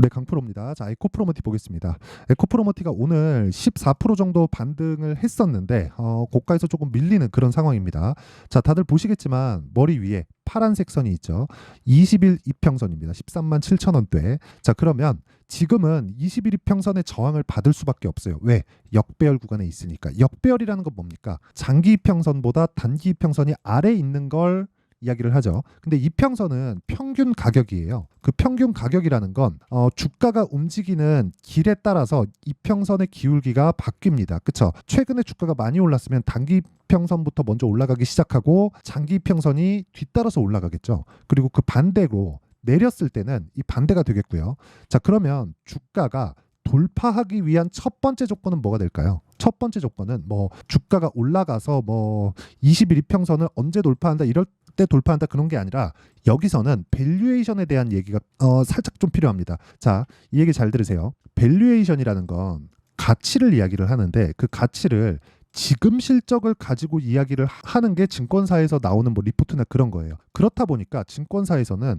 네, 강프로입니다. 자, 에코프로머티 보겠습니다. 에코프로머티가 오늘 14% 정도 반등을 했었는데 고가에서 조금 밀리는 그런 상황입니다. 자, 다들 보시겠지만 머리 위에 파란색 선이 있죠. 20일 이평선입니다. 13만 7천 원대. 자, 그러면 지금은 20일 이평선의 저항을 받을 수밖에 없어요. 왜? 역배열 구간에 있으니까. 역배열이라는 건 뭡니까? 장기 이평선보다 단기 이평선이 아래에 있는 걸 이야기를 하죠. 근데 이평선은 평균 가격이에요. 그 평균 가격이라는 건 주가가 움직이는 길에 따라서 이평선의 기울기가 바뀝니다. 그렇죠? 최근에 주가가 많이 올랐으면 단기 이평선부터 먼저 올라가기 시작하고 장기 이평선이 뒤따라서 올라가겠죠. 그리고 그 반대로 내렸을 때는 이 반대가 되겠고요. 자, 그러면 주가가 돌파하기 위한 첫 번째 조건은 뭐가 될까요? 첫 번째 조건은 뭐 주가가 올라가서 뭐 20일 이평선을 언제 돌파한다 이럴 때 돌파한다 그런 게 아니라 여기서는 밸류에이션에 대한 얘기가 살짝 좀 필요합니다. 자, 이 얘기 잘 들으세요. 밸류에이션이라는 건 가치를 이야기를 하는데 그 가치를 지금 실적을 가지고 이야기를 하는 게 증권사에서 나오는 뭐 리포트나 그런 거예요. 그렇다 보니까 증권사에서는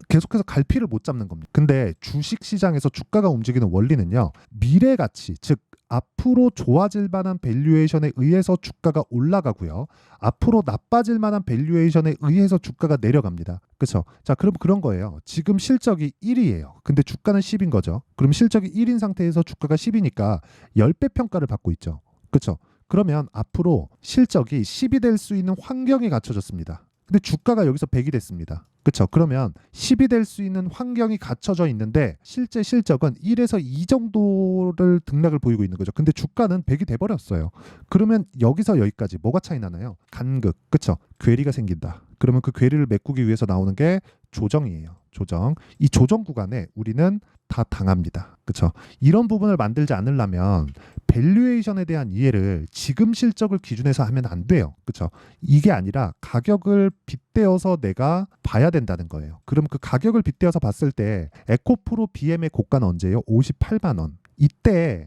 계속해서 갈피를 못 잡는 겁니다. 근데 주식 시장에서 주가가 움직이는 원리는요. 미래 가치, 즉 앞으로 좋아질 만한 밸류에이션에 의해서 주가가 올라가고요. 앞으로 나빠질 만한 밸류에이션에 의해서 주가가 내려갑니다. 그렇죠? 자, 그럼 그런 거예요. 지금 실적이 1이에요. 근데 주가는 10인 거죠. 그럼 실적이 1인 상태에서 주가가 10이니까 10배 평가를 받고 있죠. 그렇죠? 그러면 앞으로 실적이 10이 될 수 있는 환경이 갖춰졌습니다. 근데 주가가 여기서 100이 됐습니다. 그렇죠? 그러면 10이 될 수 있는 환경이 갖춰져 있는데 실제 실적은 1에서 2 정도를 등락을 보이고 있는 거죠. 근데 주가는 100이 돼 버렸어요. 그러면 여기서 여기까지 뭐가 차이 나나요? 간극. 그렇죠? 괴리가 생긴다. 그러면 그 괴리를 메꾸기 위해서 나오는 게 조정이에요. 조정. 이 조정 구간에 우리는 다 당합니다. 그렇죠? 이런 부분을 만들지 않으려면 밸류에이션에 대한 이해를 지금 실적을 기준해서 하면 안 돼요. 그렇죠? 이게 아니라 가격을 빗대어서 내가 봐야 된다는 거예요. 그럼 그 가격을 빗대어서 봤을 때 에코프로 BM의 고가는 언제예요? 58만 원. 이때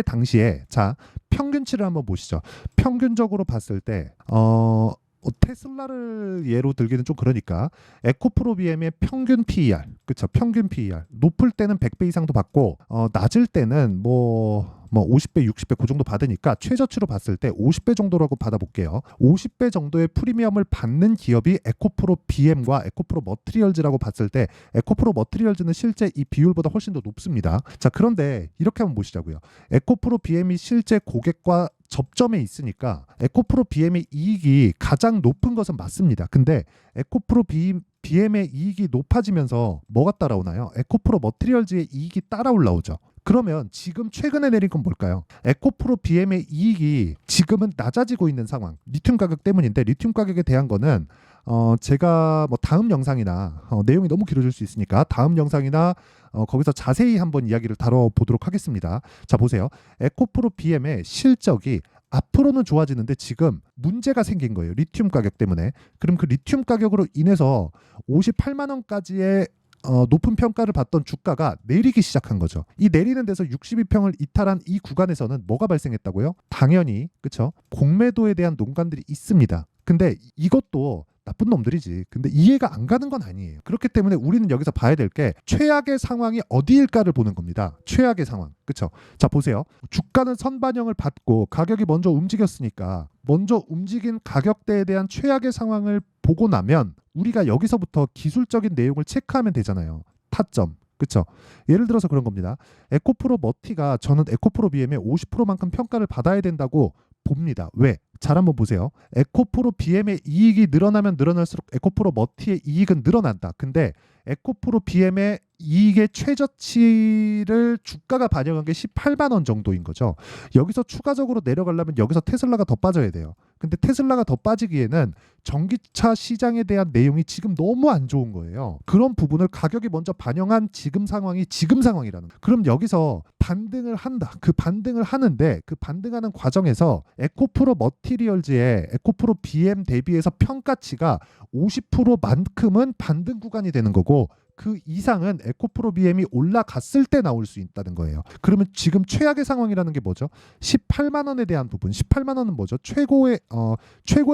당시에 자, 평균치를 한번 보시죠. 평균적으로 봤을 때 테슬라를 예로 들기는 좀 그러니까 에코프로 BM의 평균 PER, 그렇죠? 평균 PER 높을 때는 100배 이상도 받고 낮을 때는 뭐 50배, 60배 그 정도 받으니까 최저치로 봤을 때 50배 정도라고 받아볼게요. 50배 정도의 프리미엄을 받는 기업이 에코프로 BM과 에코프로 머티리얼즈라고 봤을 때 에코프로 머티리얼즈는 실제 이 비율보다 훨씬 더 높습니다. 자, 그런데 이렇게 한번 보시자고요. 에코프로 BM이 실제 고객과 접점에 있으니까 에코프로 BM의 이익이 가장 높은 것은 맞습니다. 근데 에코프로 BM의 이익이 높아지면서 뭐가 따라오나요? 에코프로 머티리얼즈의 이익이 따라 올라오죠. 그러면 지금 최근에 내린 건 뭘까요? 에코프로 BM의 이익이 지금은 낮아지고 있는 상황. 리튬 가격 때문인데 리튬 가격에 대한 거는 제가 뭐 다음 영상이나 내용이 너무 길어질 수 있으니까 다음 영상이나 거기서 자세히 한번 이야기를 다뤄보도록 하겠습니다. 자, 보세요. 에코프로 BM의 실적이 앞으로는 좋아지는데 지금 문제가 생긴 거예요. 리튬 가격 때문에. 그럼 그 리튬 가격으로 인해서 58만 원까지의 높은 평가를 받던 주가가 내리기 시작한 거죠. 이 내리는 데서 62평을 이탈한 이 구간에서는 뭐가 발생했다고요? 당연히 그렇죠. 공매도에 대한 농간들이 있습니다. 근데 이것도 나쁜 놈들이지. 근데 이해가 안 가는 건 아니에요. 그렇기 때문에 우리는 여기서 봐야 될 게 최악의 상황이 어디일까를 보는 겁니다. 최악의 상황. 그렇죠? 자, 보세요. 주가는 선반영을 받고 가격이 먼저 움직였으니까 먼저 움직인 가격대에 대한 최악의 상황을 보고 나면 우리가 여기서부터 기술적인 내용을 체크하면 되잖아요. 타점. 그렇죠? 예를 들어서 그런 겁니다. 에코프로 머티가 저는 에코프로 BM의 50%만큼 평가를 받아야 된다고 봅니다. 왜? 잘 한번 보세요. 에코프로 BM의 이익이 늘어나면 늘어날수록 에코프로 머티의 이익은 늘어난다. 근데 에코프로 BM의 이익의 최저치를 주가가 반영한 게 18만 원 정도인 거죠. 여기서 추가적으로 내려가려면 여기서 테슬라가 더 빠져야 돼요. 근데 테슬라가 더 빠지기에는 전기차 시장에 대한 내용이 지금 너무 안 좋은 거예요. 그런 부분을 가격이 먼저 반영한 지금 상황이 지금 상황이라는 거예요. 그럼 여기서 반등을 한다. 그 반등을 하는데 그 반등하는 과정에서 에코프로 머티리얼즈의 에코프로 BM 대비해서 평가치가 50%만큼은 반등 구간이 되는 거고 그 이상은 에코프로 BM이 올라갔을 때 나올 수 있다는 거예요. 그러면 지금 최악의 상황이라는 게 뭐죠? 18만 원에 대한 부분. 18만 원은 뭐죠? 최고의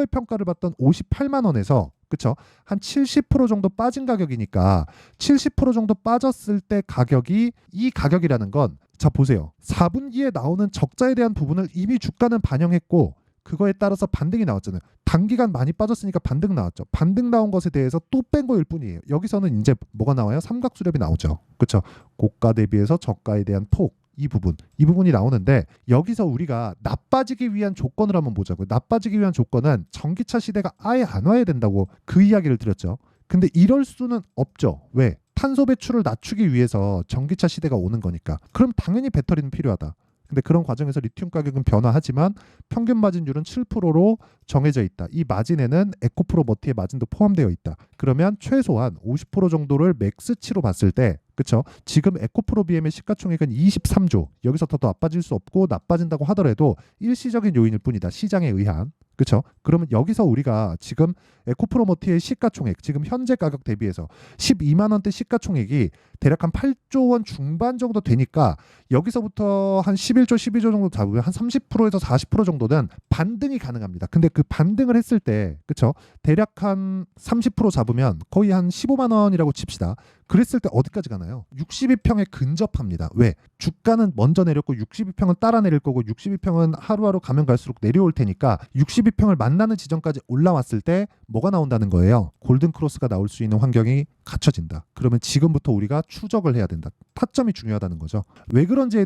평가를 받던 58만 원에서 그쵸? 한 70% 정도 빠진 가격이니까 70% 정도 빠졌을 때 가격이 이 가격이라는 건 자 보세요. 4분기에 나오는 적자에 대한 부분을 이미 주가는 반영했고 그거에 따라서 반등이 나왔잖아요. 단기간 많이 빠졌으니까 반등 나왔죠. 반등 나온 것에 대해서 또 뺀 거일 뿐이에요. 여기서는 이제 뭐가 나와요? 삼각수렴이 나오죠. 그렇죠? 고가 대비해서 저가에 대한 폭. 이 부분이 나오는데 여기서 우리가 나빠지기 위한 조건을 한번 보자고요. 나빠지기 위한 조건은 전기차 시대가 아예 안 와야 된다고 그 이야기를 드렸죠. 근데 이럴 수는 없죠. 왜? 탄소 배출을 낮추기 위해서 전기차 시대가 오는 거니까. 그럼 당연히 배터리는 필요하다. 근데 그런 과정에서 리튬 가격은 변화하지만 평균 마진율은 7%로 정해져 있다. 이 마진에는 에코프로 머티의 마진도 포함되어 있다. 그러면 최소한 50% 정도를 맥스치로 봤을 때 그쵸? 지금 에코프로 BM의 시가총액은 23조. 여기서 더 나빠질 수 없고 나빠진다고 하더라도 일시적인 요인일 뿐이다. 시장에 의한. 그렇죠? 그러면 여기서 우리가 지금 에코프로머티의 시가총액 지금 현재 가격 대비해서 12만 원대 시가총액이 대략 한 8조 원 중반 정도 되니까 여기서부터 한 11조 12조 정도 잡으면 한 30%에서 40% 정도는 반등이 가능합니다. 근데 그 반등을 했을 때 그렇죠? 대략 한 30% 잡으면 거의 한 15만 원이라고 칩시다. 그랬을 때 어디까지 가나요? 62평에 근접합니다. 왜? 주가는 먼저 내렸고 62평은 따라 내릴 거고 62평은 하루하루 가면 갈수록 내려올 테니까 62평을 만나는 지점까지 올라왔을 때 뭐가 나온다는 거예요? 골든 크로스가 나올 수 있는 환경이 갖춰진다. 그러면 지금부터 우리가 추적을 해야 된다. 타점이 중요하다는 거죠. 왜 그런지에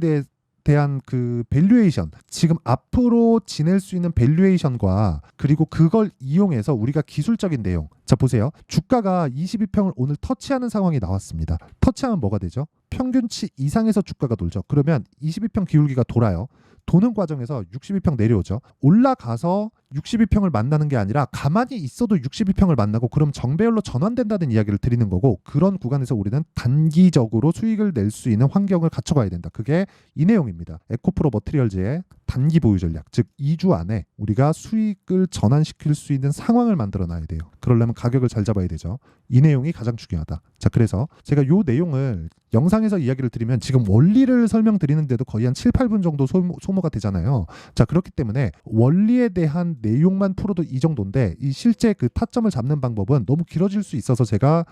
대한 그 밸류에이션 지금 앞으로 지낼 수 있는 밸류에이션과 그리고 그걸 이용해서 우리가 기술적인 내용 자 보세요. 주가가 22평을 오늘 터치하는 상황이 나왔습니다. 터치하면 뭐가 되죠? 평균치 이상에서 주가가 돌죠. 그러면 22평 기울기가 돌아요. 도는 과정에서 62평 내려오죠. 올라가서 62평을 만나는 게 아니라 가만히 있어도 62평을 만나고 그럼 정배열로 전환된다는 이야기를 드리는 거고 그런 구간에서 우리는 단기적으로 수익을 낼 수 있는 환경을 갖춰가야 된다. 그게 이 내용입니다. 에코프로 머티리얼즈의 단기 보유 전략, 즉 2주 안에 우리가 수익을 전환시킬 수 있는 상황을 만들어 놔야 돼요. 그러려면 가격을 잘 잡아야 되죠. 이 내용이 가장 중요하다. 자, 그래서 제가 이 내용을 영상에서 이야기를 드리면 지금 원리를 설명드리는데도 거의 한 7, 8분 정도 소모가 되잖아요. 자, 그렇기 때문에 원리에 대한 내용만 풀어도 이 정도인데 이 실제 그 타점을 잡는 방법은 너무 길어질 수 있어서 제가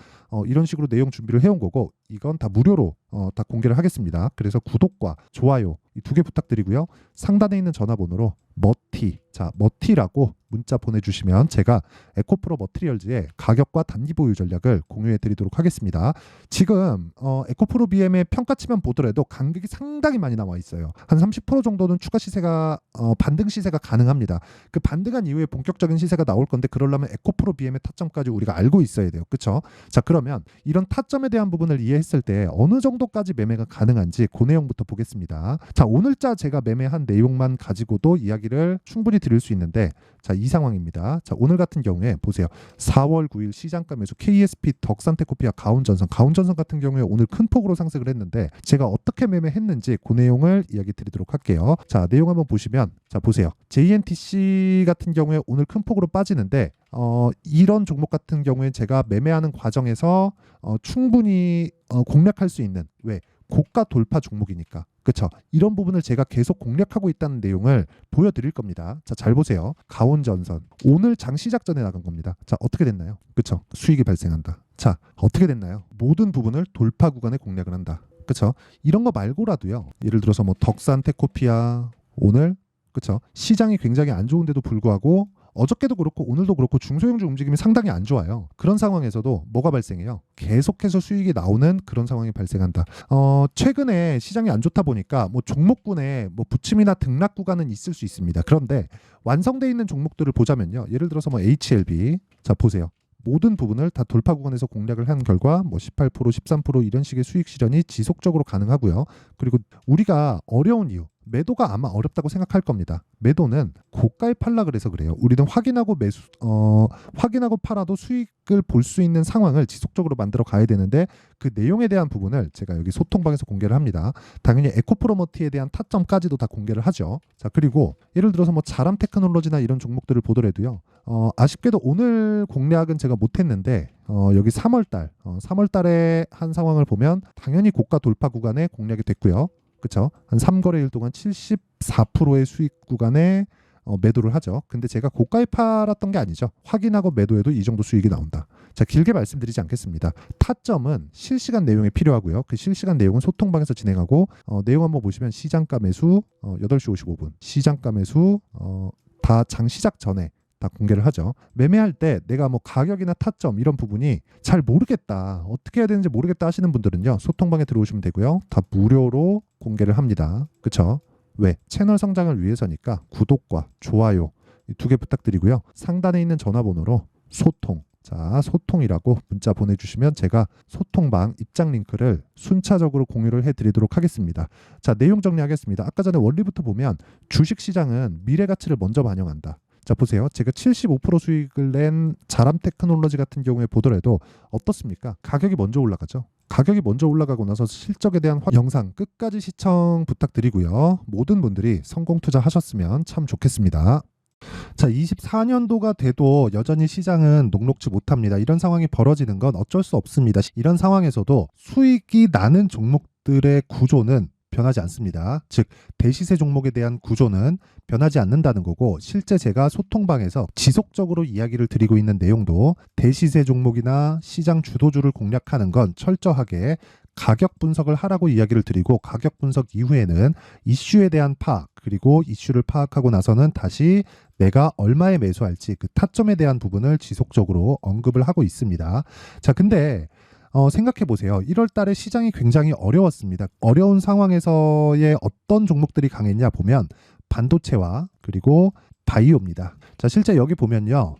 이런 식으로 내용 준비를 해온 거고 이건 다 무료로 다 공개를 하겠습니다. 그래서 구독과 좋아요 이 두 개 부탁드리고요. 상단에 있는 전화번호로 머티라고 문자 보내주시면 제가 에코프로 머티리얼즈의 가격과 단기 보유 전략을 공유해 드리도록 하겠습니다. 지금 에코프로 BM의 평가치만 보더라도 간격이 상당히 많이 나와 있어요. 한 30% 정도는 추가 시세가 반등 시세가 가능합니다. 그 반등한 이후에 본격적인 시세가 나올 건데 그러려면 에코프로 BM의 타점까지 우리가 알고 있어야 돼요. 그렇죠? 자, 그러면 이런 타점에 대한 부분을 이해했을 때 어느 정도까지 매매가 가능한지 그 내용부터 보겠습니다. 자, 오늘자 제가 매매한 내용만 가지고도 이야기를 충분히 드릴 수 있는데 자, 이 상황입니다. 자, 오늘 같은 경우에 보세요. 4월 9일 시장가 매수 KSP 덕산테코피아 가온전선 같은 경우에 오늘 큰 폭으로 상승을 했는데 제가 어떻게 매매했는지 그 내용을 이야기 드리도록 할게요. 자, 내용 한번 보시면 자, 보세요. JNTC 같은 경우에 오늘 큰 폭으로 빠지는데 이런 종목 같은 경우에 제가 매매하는 과정에서 충분히 공략할 수 있는 왜? 고가 돌파 종목이니까. 그렇죠? 이런 부분을 제가 계속 공략하고 있다는 내용을 보여드릴 겁니다. 자, 잘 보세요. 가온전선. 오늘 장 시작 전에 나간 겁니다. 자, 어떻게 됐나요? 그렇죠? 수익이 발생한다. 자, 어떻게 됐나요? 모든 부분을 돌파 구간에 공략을 한다. 그렇죠? 이런 거 말고라도요. 예를 들어서 뭐 덕산테코피아 오늘 그렇죠? 시장이 굉장히 안 좋은데도 불구하고 어저께도 그렇고 오늘도 그렇고 중소형주 움직임이 상당히 안 좋아요. 그런 상황에서도 뭐가 발생해요? 계속해서 수익이 나오는 그런 상황이 발생한다. 최근에 시장이 안 좋다 보니까 뭐 종목군에 뭐 부침이나 등락 구간은 있을 수 있습니다. 그런데 완성돼 있는 종목들을 보자면요. 예를 들어서 뭐 HLB 자 보세요. 모든 부분을 다 돌파 구간에서 공략을 한 결과 뭐 18%, 13% 이런 식의 수익 실현이 지속적으로 가능하고요. 그리고 우리가 어려운 이유 매도가 아마 어렵다고 생각할 겁니다. 매도는 고가에 팔라 그래서 그래요. 우리는 확인하고 팔아도 수익을 볼 수 있는 상황을 지속적으로 만들어 가야 되는데 그 내용에 대한 부분을 제가 여기 소통방에서 공개를 합니다. 당연히 에코프로머티에 대한 타점까지도 다 공개를 하죠. 자, 그리고 예를 들어서 뭐 자람 테크놀로지나 이런 종목들을 보더라도요. 아쉽게도 오늘 공략은 제가 못했는데 여기 3월 달에 한 상황을 보면 당연히 고가 돌파 구간에 공략이 됐고요. 그렇죠? 한 3거래일 동안 74%의 수익 구간에 매도를 하죠. 근데 제가 고가에 팔았던 게 아니죠. 확인하고 매도해도 이 정도 수익이 나온다. 자, 길게 말씀드리지 않겠습니다. 타점은 실시간 내용이 필요하고요. 그 실시간 내용은 소통방에서 진행하고 내용 한번 보시면 시장가 매수 8시 55분 시장가 매수 다 장 시작 전에 다 공개를 하죠. 매매할 때 내가 뭐 가격이나 타점 이런 부분이 잘 모르겠다, 어떻게 해야 되는지 모르겠다 하시는 분들은요, 소통방에 들어오시면 되고요. 다 무료로 공개를 합니다. 그쵸? 왜? 채널 성장을 위해서니까 구독과 좋아요 이 두 개 부탁드리고요. 상단에 있는 전화번호로 소통, 자, 소통이라고 문자 보내주시면 제가 소통방 입장 링크를 순차적으로 공유를 해드리도록 하겠습니다. 자, 내용 정리하겠습니다. 아까 전에 원리부터 보면 주식시장은 미래가치를 먼저 반영한다. 자, 보세요. 제가 75% 수익을 낸 자람 테크놀로지 같은 경우에 보더라도 어떻습니까? 가격이 먼저 올라가죠. 가격이 먼저 올라가고 나서 실적에 대한 영상 끝까지 시청 부탁드리고요. 모든 분들이 성공 투자하셨으면 참 좋겠습니다. 자, 24년도가 돼도 여전히 시장은 녹록지 못합니다. 이런 상황이 벌어지는 건 어쩔 수 없습니다. 이런 상황에서도 수익이 나는 종목들의 구조는 변하지 않습니다. 즉, 대시세 종목에 대한 구조는 변하지 않는다는 거고, 실제 제가 소통방에서 지속적으로 이야기를 드리고 있는 내용도 대시세 종목이나 시장 주도주를 공략하는 건 철저하게 가격 분석을 하라고 이야기를 드리고, 가격 분석 이후에는 이슈에 대한 파악, 그리고 이슈를 파악하고 나서는 다시 내가 얼마에 매수할지 그 타점에 대한 부분을 지속적으로 언급을 하고 있습니다. 자, 근데 생각해 보세요. 1월 달에 시장이 굉장히 어려웠습니다. 어려운 상황에서의 어떤 종목들이 강했냐 보면 반도체와 그리고 바이오입니다. 자, 실제 여기 보면요.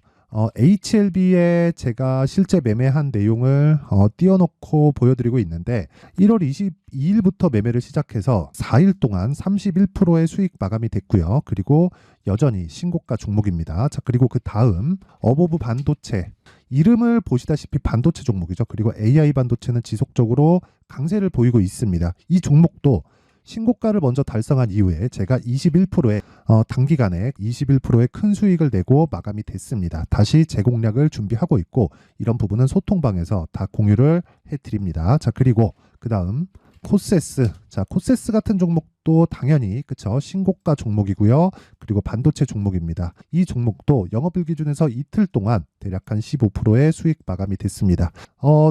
HLB에 제가 실제 매매한 내용을 띄워놓고 보여드리고 있는데, 1월 22일부터 매매를 시작해서 4일 동안 31%의 수익 마감이 됐고요. 그리고 여전히 신고가 종목입니다. 자, 그리고 그 다음 어보브 반도체, 이름을 보시다시피 반도체 종목이죠. 그리고 AI 반도체는 지속적으로 강세를 보이고 있습니다. 이 종목도 신고가를 먼저 달성한 이후에 제가 21%의 단기간에 21%의 큰 수익을 내고 마감이 됐습니다. 다시 재공략을 준비하고 있고, 이런 부분은 소통방에서 다 공유를 해드립니다. 자, 그리고 그 다음 코세스. 자, 코세스 같은 종목도 당연히 그쵸, 신고가 종목이고요. 그리고 반도체 종목입니다. 이 종목도 영업일 기준에서 이틀 동안 대략 한 15%의 수익 마감이 됐습니다.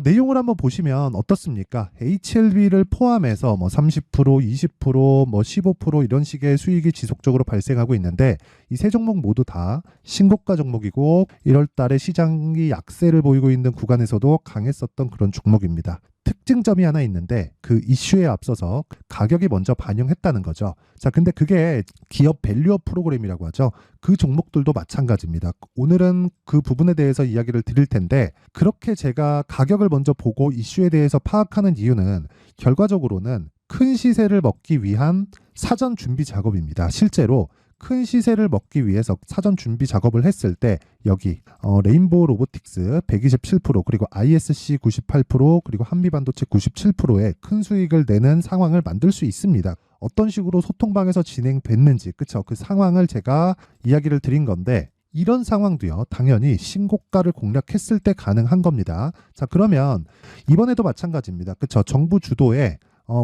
내용을 한번 보시면 어떻습니까? HLB를 포함해서 뭐 30%, 20%, 뭐 15% 이런 식의 수익이 지속적으로 발생하고 있는데, 이 세 종목 모두 다 신고가 종목이고 1월 달에 시장이 약세를 보이고 있는 구간에서도 강했었던 그런 종목입니다. 특징점이 하나 있는데, 그 이슈에 앞서서 가격이 먼저 반영했다는 거죠. 자, 근데 그게 기업 밸류업 프로그램이라고 하죠. 그 종목들도 마찬가지입니다. 오늘은 그 부분에 대해서 이야기를 드릴 텐데, 그렇게 제가 가격을 먼저 보고 이슈에 대해서 파악하는 이유는 결과적으로는 큰 시세를 먹기 위한 사전 준비 작업입니다. 실제로 큰 시세를 먹기 위해서 사전 준비 작업을 했을 때 여기 레인보우 로보틱스 127%, 그리고 ISC 98%, 그리고 한미반도체 97%의 큰 수익을 내는 상황을 만들 수 있습니다. 어떤 식으로 소통방에서 진행됐는지, 그쵸? 그 상황을 제가 이야기를 드린 건데, 이런 상황도요, 당연히 신고가를 공략했을 때 가능한 겁니다. 자, 그러면 이번에도 마찬가지입니다. 그쵸? 정부 주도의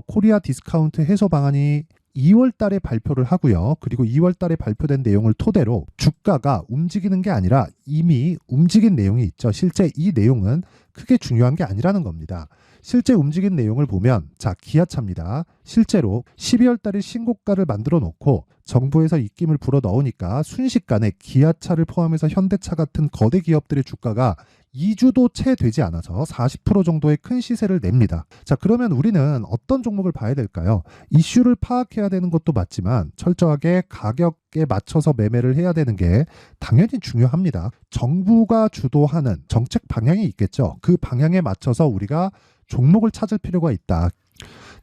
코리아 디스카운트 해소 방안이 2월 달에 발표를 하고요. 그리고 2월 달에 발표된 내용을 토대로 주가가 움직이는 게 아니라 이미 움직인 내용이 있죠. 실제 이 내용은 크게 중요한 게 아니라는 겁니다. 실제 움직인 내용을 보면, 자, 기아차입니다. 실제로 12월 달에 신고가를 만들어 놓고 정부에서 입김을 불어 넣으니까 순식간에 기아차를 포함해서 현대차 같은 거대 기업들의 주가가 2주도 채 되지 않아서 40% 정도의 큰 시세를 냅니다. 자, 그러면 우리는 어떤 종목을 봐야 될까요? 이슈를 파악해야 되는 것도 맞지만 철저하게 가격에 맞춰서 매매를 해야 되는 게 당연히 중요합니다. 정부가 주도하는 정책 방향이 있겠죠. 그 방향에 맞춰서 우리가 종목을 찾을 필요가 있다.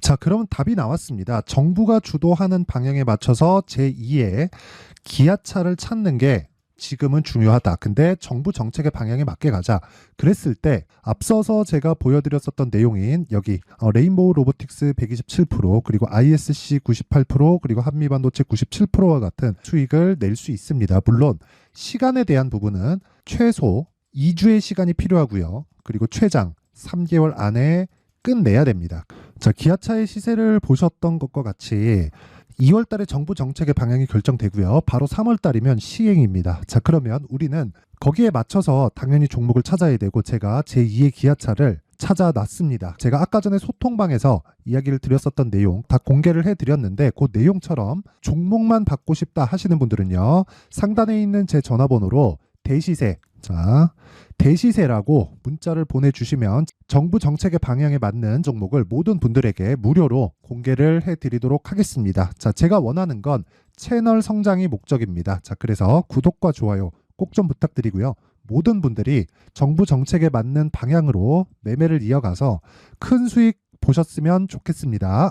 자, 그러면 답이 나왔습니다. 정부가 주도하는 방향에 맞춰서 제2의 기아차를 찾는 게 지금은 중요하다. 근데 정부 정책의 방향에 맞게 가자. 그랬을 때 앞서서 제가 보여드렸었던 내용인 여기 레인보우 로보틱스 127%, 그리고 ISC 98%, 그리고 한미반도체 97%와 같은 수익을 낼 수 있습니다. 물론 시간에 대한 부분은 최소 2주의 시간이 필요하고요. 그리고 최장 3개월 안에 끝내야 됩니다. 자, 기아차의 시세를 보셨던 것과 같이 2월 달에 정부 정책의 방향이 결정되고요. 바로 3월 달이면 시행입니다. 자, 그러면 우리는 거기에 맞춰서 당연히 종목을 찾아야 되고 제가 제2의 기아차를 찾아놨습니다. 제가 아까 전에 소통방에서 이야기를 드렸었던 내용 다 공개를 해드렸는데 그 내용처럼 종목만 받고 싶다 하시는 분들은요. 상단에 있는 제 전화번호로 대시세, 자, 대시세라고 문자를 보내주시면 정부 정책의 방향에 맞는 종목을 모든 분들에게 무료로 공개를 해드리도록 하겠습니다. 자, 제가 원하는 건 채널 성장이 목적입니다. 자, 그래서 구독과 좋아요 꼭 좀 부탁드리고요. 모든 분들이 정부 정책에 맞는 방향으로 매매를 이어가서 큰 수익 보셨으면 좋겠습니다.